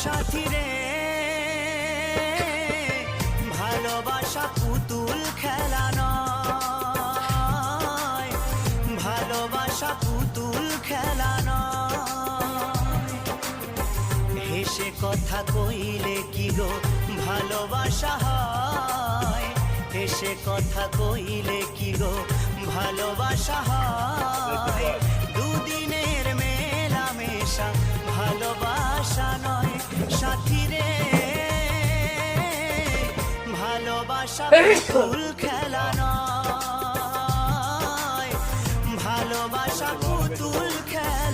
সাথী রে ভালোবাসা পুতুল খেলা নয়, ভালোবাসা পুতুল খেলা নয়। হেসে কথা কইলে কি গো ভালোবাসা হয়, হেসে কথা কইলে কি গো ভালোবাসা হয়। দুদিনের মেলামেশা ভালোবাসা নয় সাথী রে, ভালোবাসা পুতুল খেলা নয়, ভালোবাসা পুতুল খেলা।